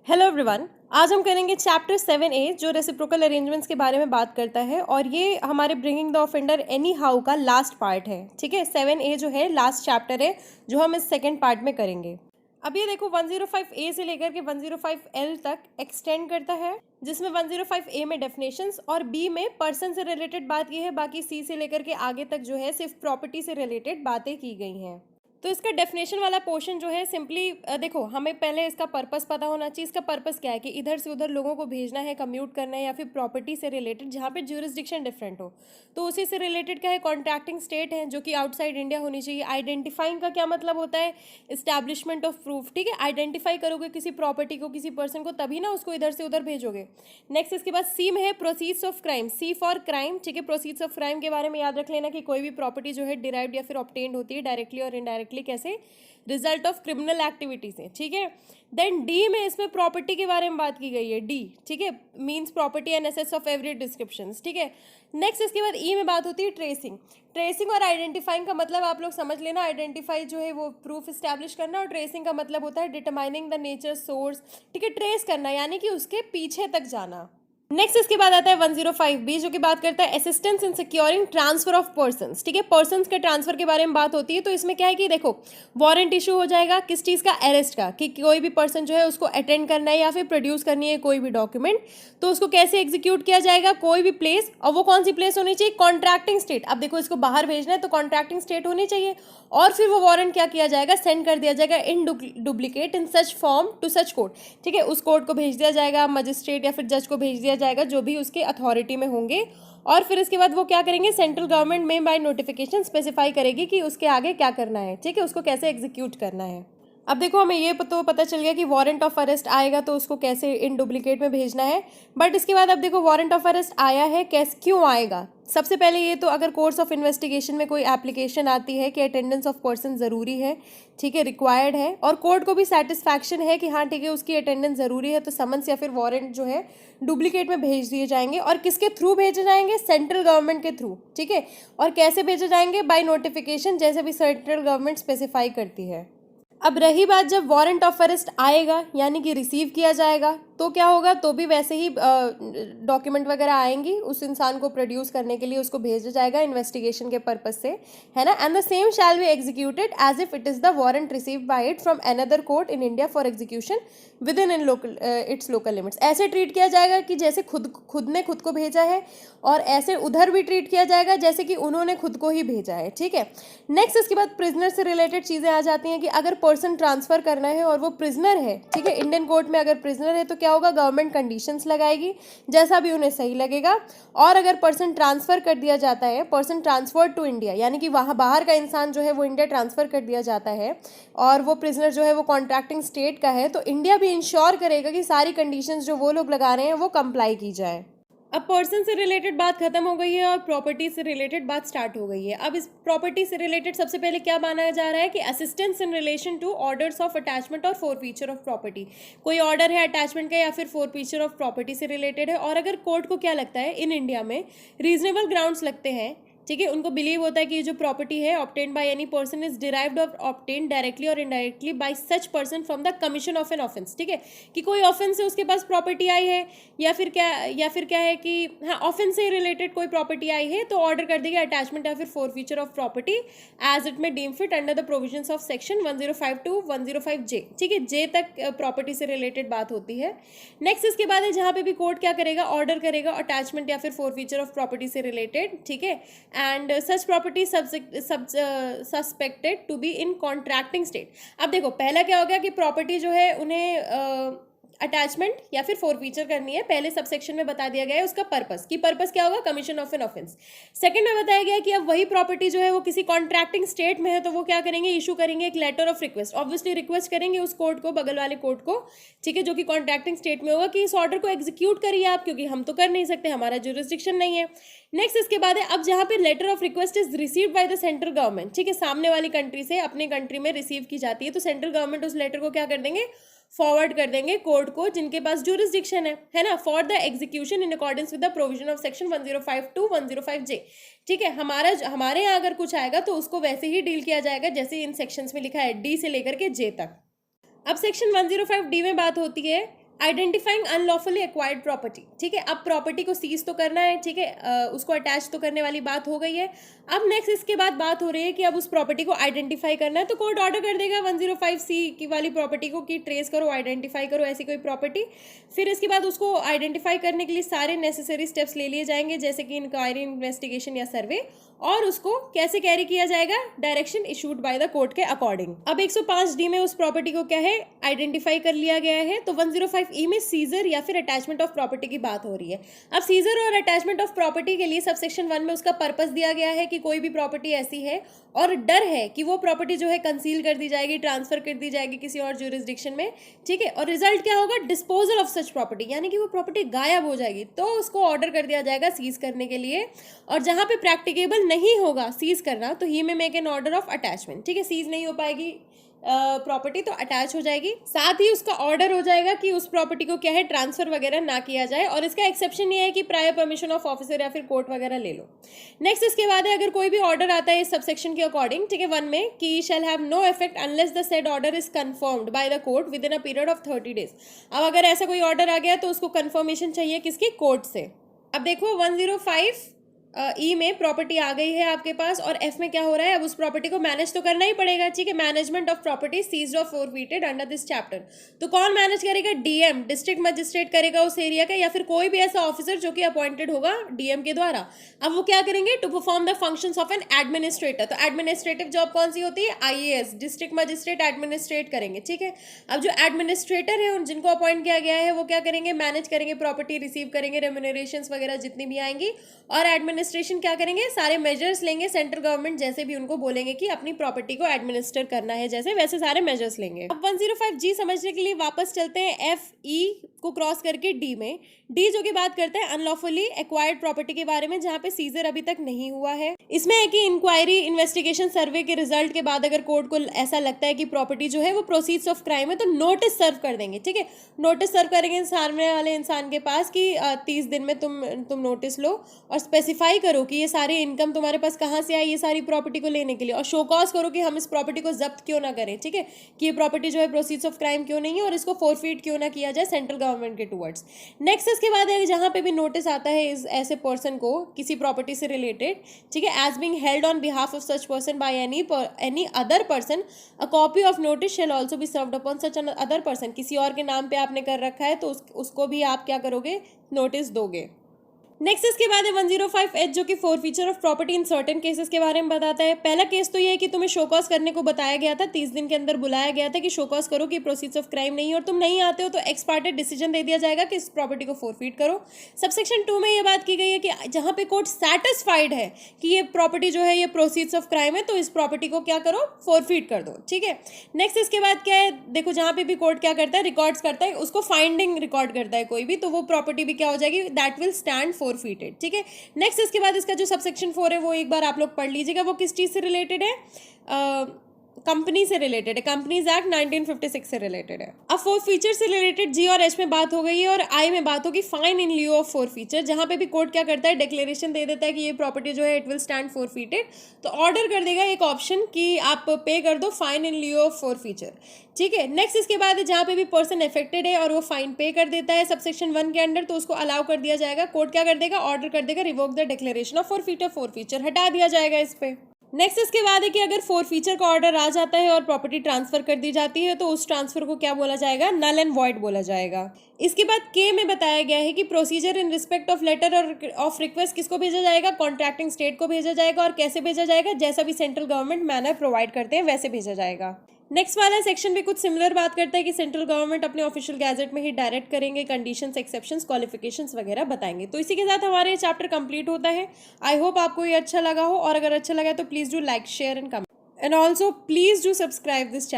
Hello everyone. आज हम करेंगे चैप्टर 7A जो रेसिप्रोकल अरेंजमेंट्स के बारे में बात करता है और ये हमारे bringing the offender any how का लास्ट पार्ट है। ठीक है, 7A जो है लास्ट चैप्टर है जो हम इस सेकेंड पार्ट में करेंगे। अब ये देखो 105A से लेकर के 105L तक एक्सटेंड करता है, जिसमें 105A में डेफिनेशंस और B में पर्सन से रिलेटेड बात की है। बाकी C से लेकर के आगे तक जो है सिर्फ प्रॉपर्टी से रिलेटेड बातें की गई हैं। तो इसका डेफिनेशन वाला पोर्शन जो है सिंपली देखो, हमें पहले इसका पर्पस पता होना चाहिए। इसका पर्पस क्या है कि इधर से उधर लोगों को भेजना है, कम्यूट करना है, या फिर प्रॉपर्टी से रिलेटेड जहाँ पे ज्यूरिसडिक्शन डिफरेंट हो। तो उसी से रिलेटेड क्या है, कॉन्ट्रैक्टिंग स्टेट है जो कि आउटसाइड इंडिया होनी चाहिए। आइडेंटिफाइंग का क्या मतलब होता है, इस्टेब्लिशमेंट ऑफ प्रूफ। ठीक है, आइडेंटिफाई करोगे किसी प्रॉपर्टी को, किसी पर्सन को, तभी ना उसको इधर से उधर भेजोगे। नेक्स्ट इसके बाद सी में है proceeds of crime, C for crime. ठीक है, प्रोसीड्स ऑफ क्राइम के बारे में याद रख लेना कि कोई भी प्रॉपर्टी जो है डिराइव्ड या फिर ऑब्टेन्ड होती है डायरेक्टली और इनडायरेक्टली, कैसे, रिजल्ट ऑफ क्रिमिनल एक्टिविटी से। ठीक है, देन डी में इसमें प्रॉपर्टी के बारे में बात की गई है, डी। ठीक है, means property and assets of every descriptions. ठीक है, नेक्स्ट इसके बाद ई में बात होती है ट्रेसिंग। ट्रेसिंग और आइडेंटिफाइंग का मतलब आप लोग समझ लेना। आइडेंटिफाई जो है वो प्रूफ स्टैब्लिश करना, और ट्रेसिंग का मतलब होता है डिटरमाइनिंग द नेचर, सोर्स। ठीक है, ट्रेस करना यानी कि उसके पीछे तक जाना। नेक्स्ट इसके बाद आता है 105B जो कि बात करता है assistance in securing transfer of persons. ठीक है, पर्सन्स के ट्रांसफर के बारे में बात होती है। तो इसमें क्या है कि देखो, वारंट इशू हो जाएगा किस चीज़ का, अरेस्ट का, कि कोई भी पर्सन जो है उसको अटेंड करना है या फिर प्रोड्यूस करनी है कोई भी डॉक्यूमेंट, तो उसको कैसे एग्जीक्यूट किया जाएगा, कोई भी प्लेस। और वो कौन सी प्लेस होनी चाहिए, कॉन्ट्रैक्टिंग स्टेट। अब देखो, इसको बाहर भेजना है तो कॉन्ट्रैक्टिंग स्टेट होनी चाहिए। और फिर वो वारंट क्या किया जाएगा, सेंड कर दिया जाएगा in duplicate in such form to such court. ठीक है, उस कोर्ट को भेज दिया जाएगा, मजिस्ट्रेट या फिर जज को भेज दिया जाएगा जो भी उसके अथॉरिटी में होंगे। और फिर इसके बाद वो क्या करेंगे, सेंट्रल गवर्नमेंट में बाय नोटिफिकेशन स्पेसिफाई करेगी कि उसके आगे क्या करना है। ठीक है, उसको कैसे एग्जीक्यूट करना है। अब देखो, हमें ये तो पता चल गया कि वारंट ऑफ अरेस्ट आएगा तो उसको कैसे इन डुप्लीकेट में भेजना है। बट इसके बाद अब देखो, वारंट ऑफ अरेस्ट आया है, कैसे, क्यों आएगा। सबसे पहले ये तो अगर कोर्स ऑफ इन्वेस्टिगेशन में कोई एप्लीकेशन आती है कि अटेंडेंस ऑफ पर्सन ज़रूरी है, ठीक है, रिक्वायर्ड है, और कोर्ट को भी सेटिस्फैक्शन है कि हाँ ठीक है उसकी अटेंडेंस ज़रूरी है, तो समन्स या फिर वारंट जो है डुप्लीकेट में भेज दिए जाएंगे। और किसके थ्रू भेजे जाएंगे, सेंट्रल गवर्नमेंट के थ्रू। ठीक है, और कैसे भेजे जाएंगे, बाय नोटिफिकेशन, जैसे भी सेंट्रल गवर्नमेंट स्पेसिफाई करती है। अब रही बात जब वारंट ऑफ अरेस्ट आएगा यानी कि रिसीव किया जाएगा, तो क्या होगा, तो भी वैसे ही डॉक्यूमेंट वगैरह आएंगी उस इंसान को प्रोड्यूस करने के लिए, उसको भेजा जाएगा इन्वेस्टिगेशन के पर्पज से, है ना। And the same shall be executed as if it is the warrant received by it from another court in India for execution within its local limits. ऐसे ट्रीट किया जाएगा कि जैसे खुद ने खुद को भेजा है, और ऐसे उधर भी ट्रीट किया जाएगा जैसे कि उन्होंने खुद को ही भेजा है। ठीक है, नेक्स्ट इसके बाद प्रिजनर से रिलेटेड चीज़ें आ जाती हैं कि अगर पर्सन ट्रांसफर करना है और वो प्रिजनर है, ठीक है, इंडियन कोर्ट में अगर प्रिजनर है तो क्या होगा, गवर्नमेंट कंडीशंस लगाएगी जैसा भी उन्हें सही लगेगा। और अगर पर्सन ट्रांसफर कर दिया जाता है, पर्सन ट्रांसफर टू इंडिया, यानी कि वहाँ बाहर का इंसान जो है वो इंडिया ट्रांसफर कर दिया जाता है, और वो प्रिजनर जो है वो कॉन्ट्रैक्टिंग स्टेट का है, तो इंडिया भी इंश्योर करेगा कि सारी कंडीशंस जो वो लोग लगा रहे हैं वो कंप्लाई की जाए। अब पर्सन से रिलेटेड बात खत्म हो गई है और प्रॉपर्टी से रिलेटेड बात स्टार्ट हो गई है। अब इस प्रॉपर्टी से रिलेटेड सबसे पहले क्या माना जा रहा है कि assistance in relation to orders of attachment और फोरफीचर ऑफ प्रॉपर्टी। कोई ऑर्डर है अटैचमेंट का या फिर फोरफीचर ऑफ प्रॉपर्टी से रिलेटेड है, और अगर कोर्ट को क्या लगता है, इन इंडिया में रीजनेबल ग्राउंड्स लगते हैं, ठीक है, उनको बिलीव होता है कि ये जो प्रॉपर्टी है obtained by any person is derived और ऑब्टेन्ड डायरेक्टली और indirectly bye such person from the commission of an offence. ठीक है, कि कोई ऑफेंस से उसके पास प्रॉपर्टी आई है, या फिर क्या है कि हाँ ऑफेंस से रिलेटेड कोई प्रॉपर्टी आई है, तो ऑर्डर कर देगा अटैचमेंट या फिर forfeiture of property as it may deem fit under the provisions of section 105 to 105J। ठीक है, जे तक प्रॉपर्टी से रिलेटेड बात होती है। नेक्स्ट इसके बाद है जहाँ पे भी कोर्ट क्या करेगा, ऑर्डर करेगा अटैचमेंट या फिर फोरफीचर ऑफ प्रॉपर्टी से रिलेटेड। ठीक है, and such property suspected to be in contracting state. अब देखो, पहला क्या हो गया कि प्रॉपर्टी जो है उन्हें अटैचमेंट या फिर फोरफीचर करनी है, पहले सबसेक्शन में बता दिया गया है उसका पर्पस, कि पर्पस क्या होगा, commission of an offence. Second में बताया गया कि अब वही प्रॉपर्टी जो है वो किसी कॉन्ट्रैक्टिंग स्टेट में है, तो वो क्या करेंगे, इशू करेंगे एक letter of request. Obviously request करेंगे उस कोर्ट को, बगल वाले कोर्ट को, ठीक है, जो कि कॉन्ट्रैक्टिंग स्टेट में होगा, कि इस ऑर्डर को एग्जीक्यूट करिए आप, क्योंकि हम तो कर नहीं सकते, हमारा ज्यूरिसडिक्शन नहीं है। नेक्स्ट इसके बाद है, अब जहाँ पे letter of request is received by the central government, ठीक है, सामने वाली कंट्री से अपने कंट्री में रिसीव की जाती है, तो सेंट्रल गवर्नमेंट उस लेटर को क्या कर देंगे, फॉरवर्ड कर देंगे कोर्ट को, जिनके पास ज्यूरिसडिक्शन है ना, for the execution in accordance with the provision of section 105 to 105J। ठीक है, हमारे यहाँ अगर कुछ आएगा तो उसको वैसे ही डील किया जाएगा जैसे इन सेक्शंस में लिखा है, डी से लेकर के जे तक। अब सेक्शन 105D में बात होती है आइडेंटिफाइंग अनलॉफुली एक्वायर्ड प्रॉपर्टी, ठीक है। अब प्रॉपर्टी को सीज तो करना है, ठीक है, उसको अटैच तो करने वाली बात हो गई है। अब नेक्स्ट इसके बाद बात हो रही है कि अब उस प्रॉपर्टी को आइडेंटिफाई करना है, तो कोर्ट ऑर्डर कर देगा 105C की वाली प्रॉपर्टी को कि ट्रेस करो, आइडेंटिफाई करो ऐसी कोई प्रॉपर्टी। फिर इसके बाद उसको आइडेंटिफाई करने के लिए सारे नेसेसरी स्टेप्स ले लिए जाएंगे, जैसे कि इंक्वायरी, इन्वेस्टिगेशन या सर्वे, और उसको कैसे कैरी किया जाएगा, direction issued by the court के अकॉर्डिंग। अब 105D में उस प्रॉपर्टी को क्या है, आइडेंटिफाई कर लिया गया है। तो 105E में सीजर या फिर अटैचमेंट ऑफ प्रॉपर्टी की बात हो रही है। अब सीजर और अटैचमेंट ऑफ प्रॉपर्टी के लिए सबसेक्शन 1 में उसका पर्पस दिया गया है कि कोई भी प्रॉपर्टी ऐसी है और डर है कि वो प्रॉपर्टी जो है कंसील कर दी जाएगी, ट्रांसफर कर दी जाएगी किसी और ज्यूरिसडिक्शन में, ठीक है, और रिजल्ट क्या होगा, डिस्पोजल ऑफ सच प्रॉपर्टी, यानी कि वो प्रॉपर्टी गायब हो जाएगी, तो उसको ऑर्डर कर दिया जाएगा सीज करने के लिए। और जहां पे प्रैक्टिकेबल नहीं होगा सीज करना, तो ही में make an order of attachment, ठीक है, सीज नहीं हो पाएगी प्रॉपर्टी तो अटैच हो जाएगी। साथ ही उसका ऑर्डर हो जाएगा कि उस प्रॉपर्टी को क्या है, ट्रांसफर वगैरह ना किया जाए। और इसका एक्सेप्शन ये है कि प्रायर परमिशन ऑफ ऑफिसर या फिर कोर्ट वगैरह ले लो। नेक्स्ट इसके बाद है, अगर कोई भी ऑर्डर आता है इस सबसेक्शन के अकॉर्डिंग, ठीक है, 1 में, कि shall have no effect unless the said order is confirmed by the court within a period of 30 days। अब अगर ऐसा कोई ऑर्डर आ गया तो उसको कंफर्मेशन चाहिए किसकी, कोर्ट से। अब देखो 105 ई में प्रॉपर्टी आ गई है आपके पास, और एफ में क्या हो रहा है, अब उस प्रॉपर्टी को मैनेज तो करना ही पड़ेगा, ठीक है। मैनेजमेंट ऑफ प्रॉपर्टी सीज्ड और फोरफीटेड अंडर दिस चैप्टर। तो कौन मैनेज करेगा, डीएम, डिस्ट्रिक्ट मजिस्ट्रेट करेगा उस एरिया का, या फिर कोई भी ऐसा ऑफिसर जो कि अपॉइंटेड होगा डीएम के द्वारा। अब वो क्या करेंगे, to perform the functions of an administrator. तो एडमिनिस्ट्रेटिव जॉब कौन सी होती है, आईएएस, डिस्ट्रिक्ट मजिस्ट्रेट एडमिनिस्ट्रेट करेंगे, ठीक है। अब जो एडमिनिस्ट्रेटर है, जिनको अपॉइंट किया गया है, वो क्या करेंगे, मैनेज करेंगे प्रॉपर्टी, रिसीव करेंगे रेम्यूनरेशंस वगैरह जितनी भी आएंगी, और एडमिनिस्ट्रेशन क्या करेंगे, सारे मेजर्स लेंगे, सेंट्रल गवर्नमेंट जैसे भी उनको बोलेंगे कि अपनी प्रॉपर्टी को एडमिनिस्टर करना है जैसे, वैसे सारे मेजर्स लेंगे। अब 105G समझने के लिए वापस चलते हैं FE को क्रॉस करके D में। D जो की बात करते हैं अनलॉफुली एक्वायर्ड प्रॉपर्टी के बारे में, जहां पे सीजर अभी तक नहीं हुआ है। इसमें है कि इंक्वायरी, इन्वेस्टिगेशन, सर्वे के रिजल्ट के बाद अगर कोर्ट को ऐसा लगता है कि प्रॉपर्टी जो है वो प्रोसीड्स ऑफ क्राइम है, तो नोटिस सर्व कर देंगे, ठीक है। नोटिस सर्व करेंगे सामने वाले इंसान के पास कि 30 दिन में तुम नोटिस लो और स्पेसिफाई करो कि ये सारी इनकम तुम्हारे पास कहाँ से आई, ये सारी प्रॉपर्टी को लेने के लिए, और शो कॉज करो कि हम इस प्रॉपर्टी को जब्त क्यों ना करें, ठीक है, कि ये प्रॉपर्टी जो है प्रोसीड्स ऑफ क्राइम क्यों नहीं है, और इसको फोरफीट क्यों ना किया जाए सेंट्रल गवर्नमेंट के टूवर्ड्स। नेक्स्ट इसके बाद है, जहाँ पे भी नोटिस आता है इस ऐसे पर्सन को किसी प्रॉपर्टी से रिलेटेड, ठीक है, as being held on behalf of such person by any other person, a copy of notice shall also be served upon such other person. किसी और के नाम पे आपने कर रखा है तो उसको भी आप क्या करोगे, नोटिस दोगे। नेक्स्ट इसके बाद है 105H जो कि forfeiture of property in certain cases के बारे में बताता है। पहला केस तो ये है कि तुम्हें शोकॉज करने को बताया गया था, 30 दिन के अंदर बुलाया गया था कि शोकॉज करो कि प्रोसीड्स ऑफ क्राइम नहीं है, और तुम नहीं आते हो तो एक्स पार्टे डिसीजन दे दिया जाएगा कि इस प्रॉपर्टी को फोरफीट करो। सबसेक्शन 2 में ये बात की गई है कि जहां पे कोर्ट सेटिस्फाइड है कि ये प्रॉपर्टी जो है ये प्रोसीड्स ऑफ क्राइम है, तो इस प्रॉपर्टी को क्या करो, फोरफीट कर दो, ठीक है। नेक्स्ट इसके बाद क्या है, देखो जहां पे भी कोर्ट क्या करता है, रिकॉर्ड्स करता है, उसको फाइंडिंग रिकॉर्ड करता है कोई भी, तो वो प्रॉपर्टी भी क्या हो जाएगी, दैट विल स्टैंड फोरफीटेड, ठीक है। नेक्स्ट इसके बाद इसका जो सबसेक्शन 4 है वो एक बार आप लोग पढ़ लीजिएगा, वो किस चीज से रिलेटेड है, कंपनी से रिलेटेड है, कंपनीज एक्ट 1956 से रिलेटेड है। अब फोरफीचर से रिलेटेड जी और एच में बात हो गई है, और आई में बात होगी fine in Leo of forfeiture, जहां पे भी कोर्ट क्या करता है, डिक्लेरेशन दे देता है कि ये प्रॉपर्टी जो है इट विल स्टैंड फोरफीटेड, तो ऑर्डर कर देगा एक ऑप्शन कि आप पे कर दो fine in Leo of forfeiture, ठीक है। नेक्स्ट इसके बाद जहां पे भी पर्सन अफेक्टेड है और वो फाइन पे कर देता है सबसेक्शन 1 के अंडर, तो उसको अलाउ कर दिया जाएगा, कोर्ट क्या कर देगा, ऑर्डर कर देगा revoke the declaration of forfeiture हटा दिया जाएगा इस पे। नेक्स्ट इसके बाद है कि अगर फोरफीचर का ऑर्डर आ जाता है और प्रॉपर्टी ट्रांसफर कर दी जाती है, तो उस ट्रांसफर को क्या बोला जाएगा, नल एंड वॉइड बोला जाएगा। इसके बाद के में बताया गया है कि procedure in respect of letter और ऑफ रिक्वेस्ट किसको भेजा जाएगा, कॉन्ट्रैक्टिंग स्टेट को भेजा जाएगा, और कैसे भेजा जाएगा, जैसा भी सेंट्रल गवर्नमेंट मैनर प्रोवाइड करते हैं वैसे भेजा जाएगा। नेक्स्ट वाला सेक्शन भी कुछ सिमिलर बात करता है कि सेंट्रल गवर्नमेंट अपने ऑफिशियल गैजेट में ही डायरेक्ट करेंगे, कंडीशंस, एक्सेप्शंस, क्वालिफिकेशंस वगैरह बताएंगे। तो इसी के साथ हमारे ये चैप्टर कंप्लीट होता है। आई होप आपको ये अच्छा लगा हो, और अगर अच्छा लगा तो please do like, share and comment, and also please do subscribe this channel.